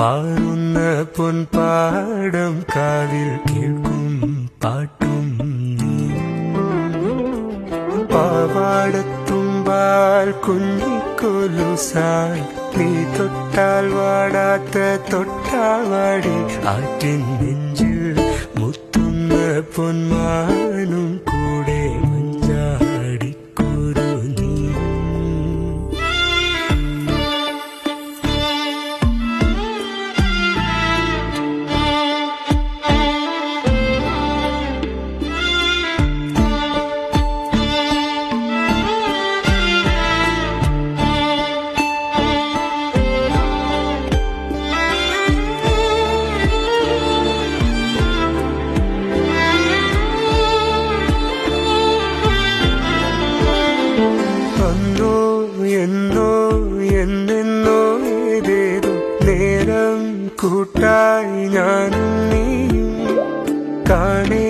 പാറുന്ന പൊൻപാടം കാതിൽ കേൾക്കും പാട്ടും നീ പാവാടത്തുമ്പാൽ കുഞ്ഞിക്കൊലുസാൽ നീ തൊട്ടാൽ വാടാത്ത തൊട്ടാവാടി ആറ്റിൻ നെഞ്ചിൽ മുത്തുന്ന പൊന്മാനും കൂടെ മഞ്ചാടിക്കുരു നീ എന്നോ എന്നെന്നോ ഏതേതോ നേരം കൂട്ടായി ഞാനും നീയും കാണേ